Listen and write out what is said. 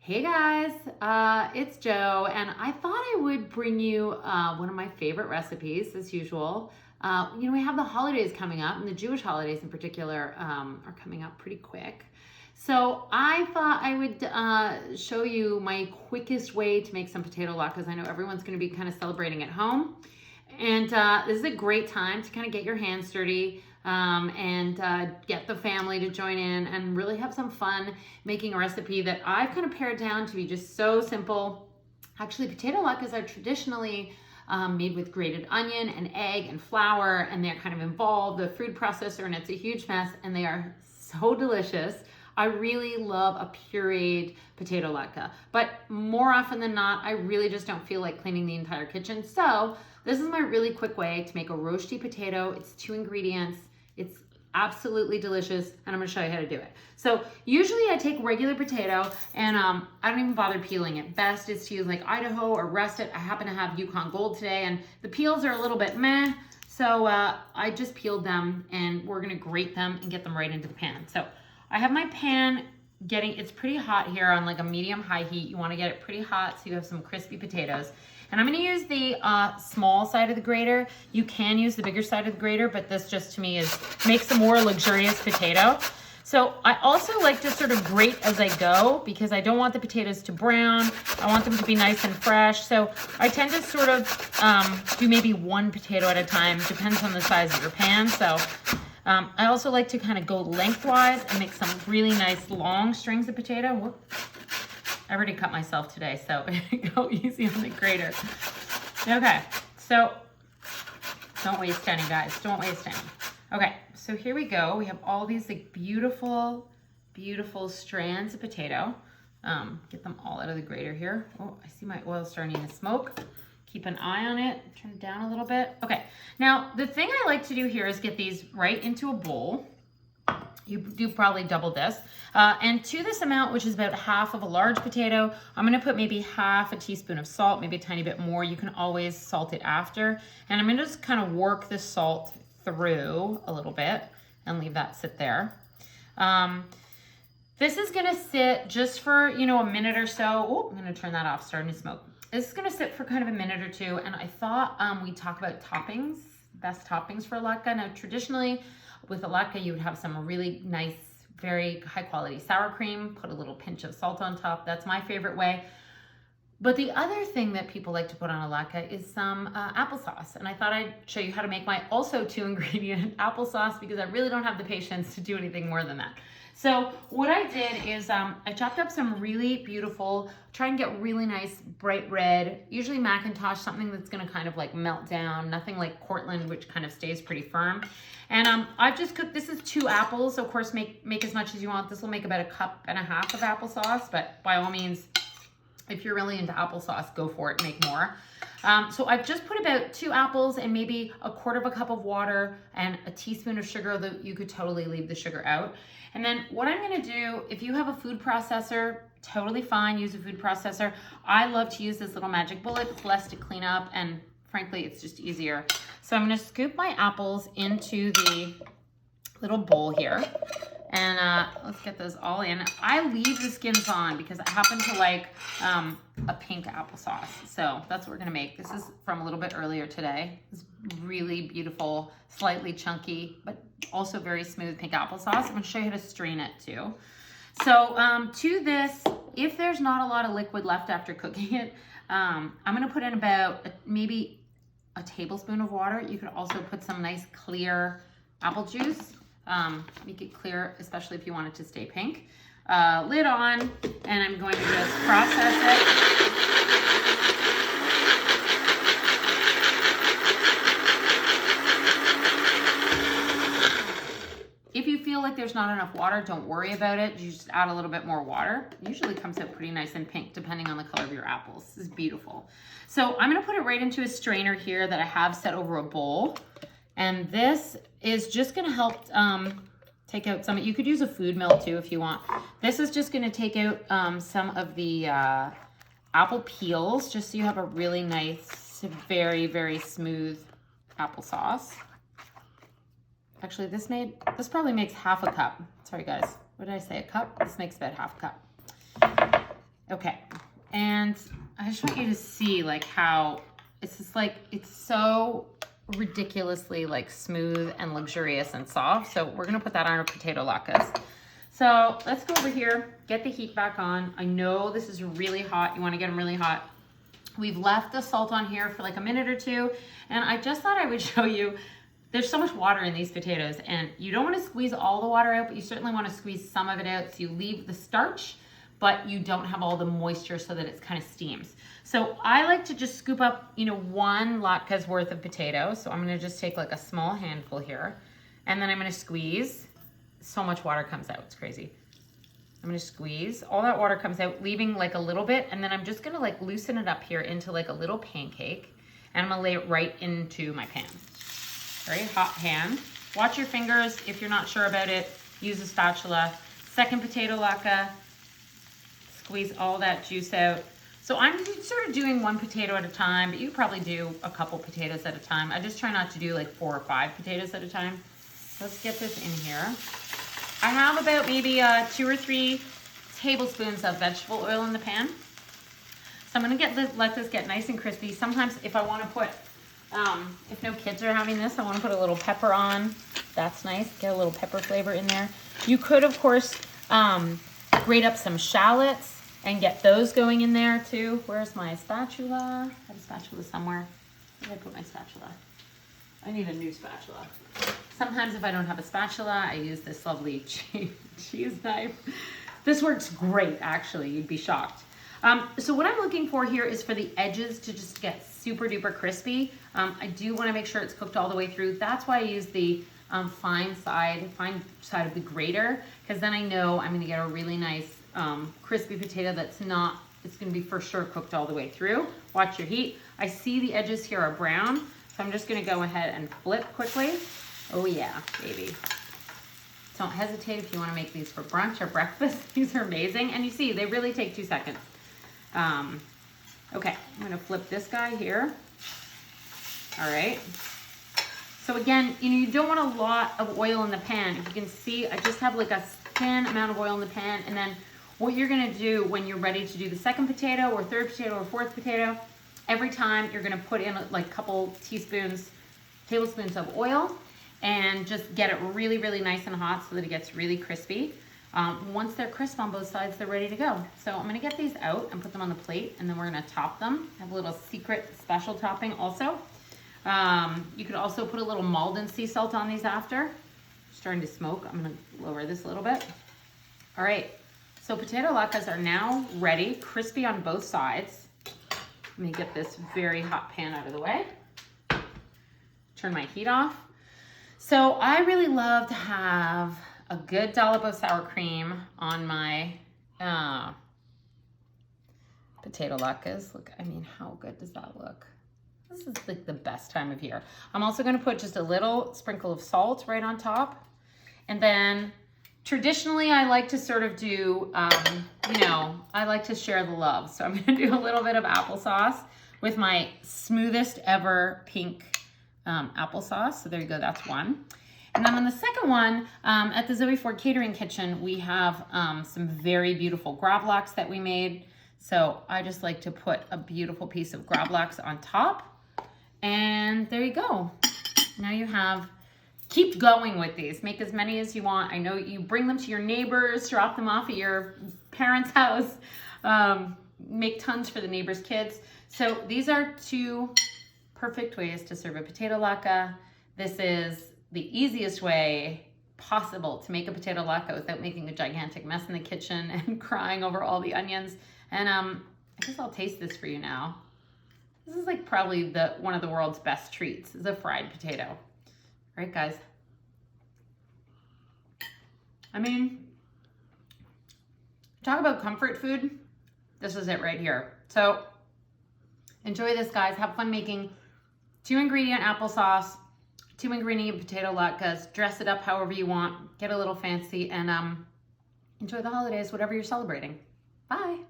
Hey guys, it's Joe, and I thought I would bring you one of my favorite recipes as usual. We have the holidays coming up, and the Jewish holidays in particular are coming up pretty quick. So I thought I would show you my quickest way to make some potato latkes. I know everyone's going to be kind of celebrating at home, and this is a great time to kind of get your hands dirty. And get the family to join in and really have some fun making a recipe that I've kind of pared down to be just so simple. Actually, potato latkes are traditionally made with grated onion and egg and flour, and they're kind of involved the food processor, and it's a huge mess, and they are so delicious. I really love a pureed potato latke, but more often than not, I really just don't feel like cleaning the entire kitchen. So this is my really quick way to make a roasty potato. It's 2 ingredients. It's absolutely delicious, and I'm gonna show you how to do it. So usually I take regular potato and I don't even bother peeling it. Best is to use like Idaho or Russet. I happen to have Yukon Gold today, and the peels are a little bit meh, so I just peeled them, and we're gonna grate them and get them right into the pan. So I have my pan it's pretty hot here on like a medium-high heat. You wanna get it pretty hot so you have some crispy potatoes. And I'm gonna use the small side of the grater. You can use the bigger side of the grater, but this just to me makes a more luxurious potato. So I also like to sort of grate as I go because I don't want the potatoes to brown. I want them to be nice and fresh. So I tend to sort of do maybe 1 potato at a time, depends on the size of your pan. So I also like to kind of go lengthwise and make some really nice long strings of potato. Whoop. I already cut myself today, so go easy on the grater. Okay, so don't waste any, guys. Don't waste any. Okay, so here we go. We have all these like beautiful, beautiful strands of potato. Get them all out of the grater here. Oh, I see my oil starting to smoke. Keep an eye on it. Turn it down a little bit. Okay, now the thing I like to do here is get these right into a bowl. You do probably double this. And to this amount, which is about half of a large potato, I'm gonna put maybe half a teaspoon of salt, maybe a tiny bit more. You can always salt it after. And I'm gonna just kind of work the salt through a little bit and leave that sit there. This is gonna sit just for, a minute or so. Oh, I'm gonna turn that off, starting to smoke. This is gonna sit for kind of a minute or two. And I thought we'd talk about toppings, best toppings for a latke. Now, traditionally, with a latke, you would have some really nice, very high quality sour cream, put a little pinch of salt on top. That's my favorite way. But the other thing that people like to put on a latke is some applesauce. And I thought I'd show you how to make my also 2 ingredient applesauce because I really don't have the patience to do anything more than that. So what I did is I chopped up some really beautiful, try and get really nice bright red, usually Macintosh, something that's gonna kind of like melt down, nothing like Cortland, which kind of stays pretty firm. And I've just cooked, this is 2 apples, so of course make as much as you want. This will make about 1.5 cups of applesauce, but by all means, if you're really into applesauce, go for it, make more. So I've just put about 2 apples and maybe 1/4 cup of water and a teaspoon of sugar, though you could totally leave the sugar out. And then what I'm gonna do, if you have a food processor, totally fine, use a food processor. I love to use this little magic bullet. It's less to clean up, and frankly, it's just easier. So I'm gonna scoop my apples into the little bowl here. And let's get those all in. I leave the skins on because I happen to like a pink applesauce. So that's what we're gonna make. This is from a little bit earlier today. It's really beautiful, slightly chunky, but also very smooth pink applesauce. I'm gonna show you how to strain it too. So to this, if there's not a lot of liquid left after cooking it, I'm gonna put in about maybe a tablespoon of water. You could also put some nice clear apple juice. Make it clear, especially if you want it to stay pink. Lid on, and I'm going to just process it. If you feel like there's not enough water, don't worry about it. You just add a little bit more water. It usually comes out pretty nice and pink depending on the color of your apples. This is beautiful. So I'm gonna put it right into a strainer here that I have set over a bowl. And this is just gonna help take out some, you could use a food mill too if you want. This is just gonna take out some of the apple peels, just so you have a really nice, very, very smooth applesauce. Actually, this probably makes 1/2 cup. Sorry guys, what did I say, 1 cup? This makes about 1/2 cup. Okay, and I just want you to see like how it's just like, it's so ridiculously like smooth and luxurious and soft. So we're gonna put that on our potato latkes. So let's go over here, get the heat back on. I know this is really hot. You wanna get them really hot. We've left the salt on here for like a minute or two. And I just thought I would show you, there's so much water in these potatoes and you don't wanna squeeze all the water out, but you certainly wanna squeeze some of it out so you leave the starch, but you don't have all the moisture so that it's kind of steams. So I like to just scoop up, you know, 1 latka's worth of potatoes. So I'm gonna just take like a small handful here and then I'm gonna squeeze. So much water comes out, it's crazy. I'm gonna squeeze, all that water comes out, leaving like a little bit, and then I'm just gonna like loosen it up here into like a little pancake, and I'm gonna lay it right into my pan. Very hot pan. Watch your fingers. If you're not sure about it, use a spatula. Second potato latke, squeeze all that juice out. So I'm sort of doing 1 potato at a time, but you probably do a couple potatoes at a time. I just try not to do like 4 or 5 potatoes at a time. Let's get this in here. I have about maybe 2 or 3 tablespoons of vegetable oil in the pan. So I'm gonna let this get nice and crispy. Sometimes if I wanna put, if no kids are having this, I wanna put a little pepper on. That's nice, get a little pepper flavor in there. You could, of course, grate up some shallots and get those going in there too. Where's my spatula? I have a spatula somewhere. Where did I put my spatula? I need a new spatula. Sometimes if I don't have a spatula, I use this lovely cheese knife. This works great, actually. You'd be shocked. So what I'm looking for here is for the edges to just get super duper crispy. I do want to make sure it's cooked all the way through. That's why I use the fine side of the grater, because then I know I'm going to get a really nice crispy potato that's not, it's going to be for sure cooked all the way through. Watch your heat. I see the edges here are brown, so I'm just going to go ahead and flip quickly. Oh yeah, baby. Don't hesitate if you want to make these for brunch or breakfast. These are amazing. And you see, they really take 2 seconds. Okay, I'm going to flip this guy here. All right. So again, you don't want a lot of oil in the pan. If you can see, I just have like a thin amount of oil in the pan. And then what you're going to do when you're ready to do the second potato or third potato or fourth potato, every time you're going to put in like a couple tablespoons of oil, and just get it really, really nice and hot so that it gets really crispy. Once they're crisp on both sides, they're ready to go. So I'm gonna get these out and put them on the plate, and then we're gonna top them. I have a little secret special topping also. You could also put a little Maldon sea salt on these after. Starting to smoke, I'm gonna lower this a little bit. All right, so potato latkes are now ready, crispy on both sides. Let me get this very hot pan out of the way. Turn my heat off. So I really love to have a good dollop of sour cream on my potato latkes. Look, I mean, how good does that look? This is like the best time of year. I'm also gonna put just a little sprinkle of salt right on top. And then traditionally I like to sort of do, I like to share the love. So I'm gonna do a little bit of applesauce with my smoothest ever pink applesauce. So there you go, that's one. And then on the second one, at the Zoe Ford Catering Kitchen, we have some very beautiful gravlax that we made. So I just like to put a beautiful piece of gravlax on top. And there you go. Now you have, keep going with these. Make as many as you want. I know you bring them to your neighbors, drop them off at your parents' house, make tons for the neighbors' kids. So these are 2 perfect ways to serve a potato latke. This is the easiest way possible to make a potato latke without making a gigantic mess in the kitchen and crying over all the onions. And I guess I'll taste this for you now. This is like probably one of the world's best treats, is a fried potato. All right, guys. I mean, talk about comfort food. This is it right here. So enjoy this, guys. Have fun making 2-ingredient applesauce, 2-ingredient potato latkes. Dress it up however you want. Get a little fancy, and enjoy the holidays, whatever you're celebrating. Bye.